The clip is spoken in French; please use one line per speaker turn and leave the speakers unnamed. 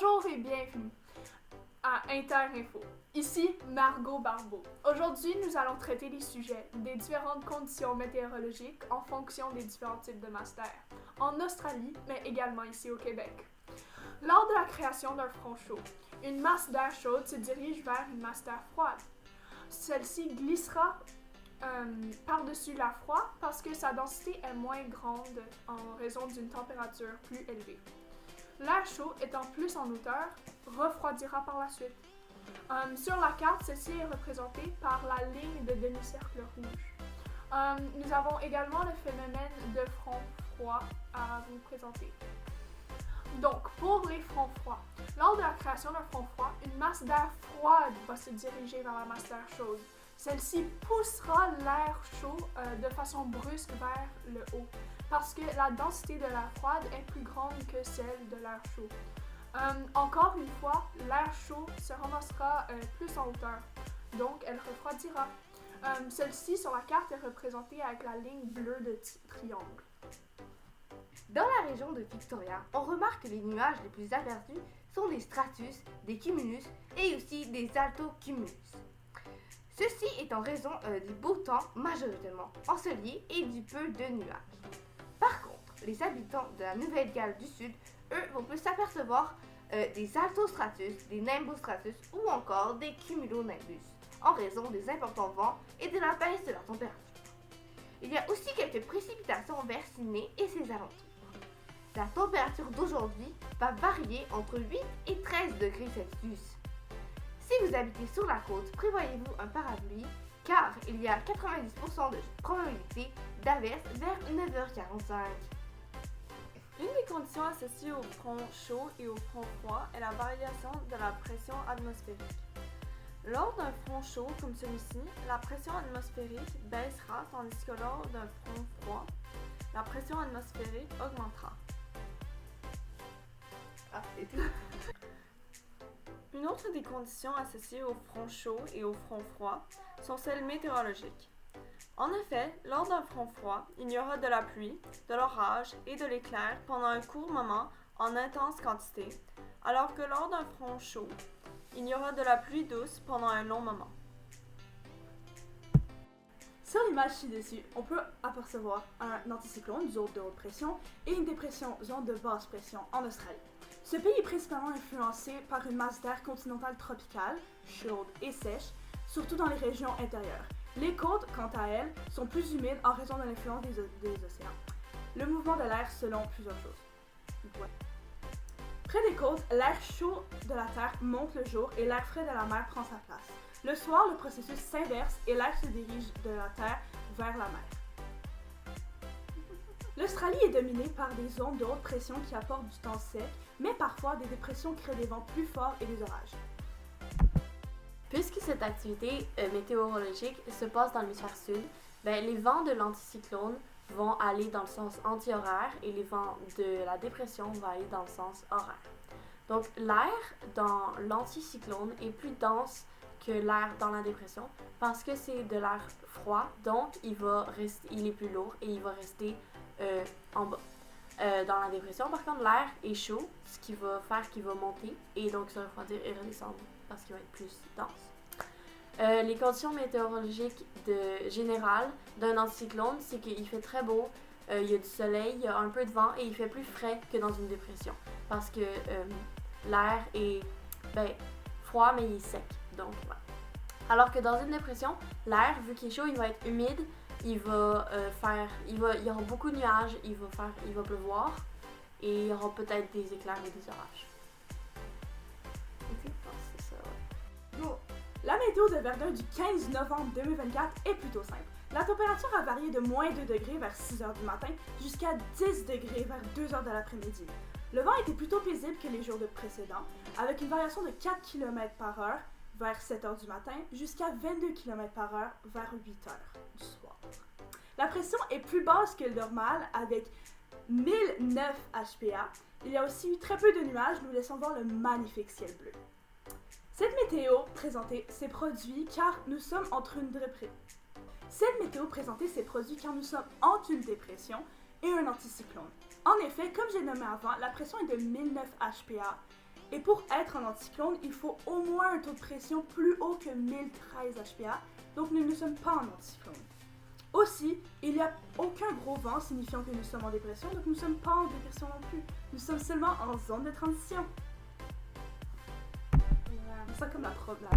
Bonjour et bienvenue à Interinfo. Ici Margot Barbeau. Aujourd'hui, nous allons traiter des sujets des différentes conditions météorologiques en fonction des différents types de masses d'air, en Australie, mais également ici au Québec. Lors de la création d'un front chaud, une masse d'air chaude se dirige vers une masse d'air froide. Celle-ci glissera par-dessus l'air froid parce que sa densité est moins grande en raison d'une température plus élevée. L'air chaud, étant plus en hauteur, refroidira par la suite. Sur la carte, ceci est représenté par la ligne de demi-cercle rouge. Nous avons également le phénomène de front froid à vous présenter. Donc, pour les fronts froids, lors de la création d'un front froid, une masse d'air froide va se diriger vers la masse d'air chaude. Celle-ci poussera l'air chaud de façon brusque vers le haut, parce que la densité de l'air froide est plus grande que celle de l'air chaud. Encore une fois, l'air chaud se ramassera plus en hauteur, donc elle refroidira. Celle-ci sur la carte est représentée avec la ligne bleue de triangle.
Dans la région de Victoria, on remarque que les nuages les plus aperçus sont des stratus, des cumulus et aussi des altocumulus. Ceci est en raison du beau temps majoritairement ensoleillé et du peu de nuages. Par contre, les habitants de la Nouvelle-Galles du Sud, eux, vont plus s'apercevoir des altostratus, des nimbostratus ou encore des cumulonimbus en raison des importants vents et de la baisse de la température. Il y a aussi quelques précipitations vers Sydney et ses alentours. La température d'aujourd'hui va varier entre 8 et 13 degrés Celsius. Si vous habitez sur la côte, prévoyez-vous un parapluie car il y a 90% de probabilité d'averse vers 9h45.
Une des conditions associées au front chaud et au front froid est la variation de la pression atmosphérique. Lors d'un front chaud comme celui-ci, la pression atmosphérique baissera tandis que lors d'un front froid, la pression atmosphérique augmentera.
C'est tout.
Une autre des conditions associées au front chaud et au front froid sont celles météorologiques. En effet, lors d'un front froid, il y aura de la pluie, de l'orage et de l'éclair pendant un court moment en intense quantité, alors que lors d'un front chaud, il y aura de la pluie douce pendant un long moment.
Sur l'image ci-dessus, on peut apercevoir un anticyclone, zone de haute pression, et une dépression, zone de basse pression en Australie. Ce pays est principalement influencé par une masse d'air continentale tropicale, chaude et sèche, surtout dans les régions intérieures. Les côtes, quant à elles, sont plus humides en raison de l'influence des océans. Le mouvement de l'air selon plusieurs choses. Ouais. Près des côtes, l'air chaud de la Terre monte le jour et l'air frais de la mer prend sa place. Le soir, le processus s'inverse et l'air se dirige de la Terre vers la mer. L'Australie est dominée par des zones de haute pression qui apportent du temps sec, mais parfois des dépressions créent des vents plus forts et des orages.
Puisque cette activité météorologique se passe dans l'hémisphère sud, les vents de l'anticyclone vont aller dans le sens anti-horaire et les vents de la dépression vont aller dans le sens horaire. Donc l'air dans l'anticyclone est plus dense que l'air dans la dépression parce que c'est de l'air froid, donc il est plus lourd et il va rester en bas. Dans la dépression, par contre, l'air est chaud, ce qui va faire qu'il va monter et donc se refroidir et redescendre parce qu'il va être plus dense. Les conditions météorologiques générales d'un anticyclone, c'est qu'il fait très beau, il y a du soleil, il y a un peu de vent et il fait plus frais que dans une dépression parce que l'air est froid mais il est sec. Donc, voilà. Alors que dans une dépression, l'air, vu qu'il est chaud, il va être humide, il y aura beaucoup de nuages, il va pleuvoir et il y aura peut-être des éclairs et des orages.
C'est ça, ouais. Bon, la météo de Verdun du 15 novembre 2024 est plutôt simple. La température a varié de moins 2 degrés vers 6 h du matin jusqu'à 10 degrés vers 2 h de l'après-midi. Le vent était plutôt paisible que les jours précédents, avec une variation de 4 km par heure vers 7 h du matin jusqu'à 22 km par heure vers 8 h du soir. La pression est plus basse que le normal avec 1009 HPA. Il y a aussi eu très peu de nuages, nous laissant voir le magnifique ciel bleu. Cette météo présentée s'est produite car nous sommes entre une dépression. Une dépression et un anticyclone. En effet, comme j'ai nommé avant, la pression est de 1009 HPA Et pour être en anticyclone, il faut au moins un taux de pression plus haut que 1013 HPA, donc nous ne sommes pas en anticyclone. Aussi, il n'y a aucun gros vent signifiant que nous sommes en dépression, donc nous ne sommes pas en dépression non plus. Nous sommes seulement en zone de transition. C'est ça comme la prof là.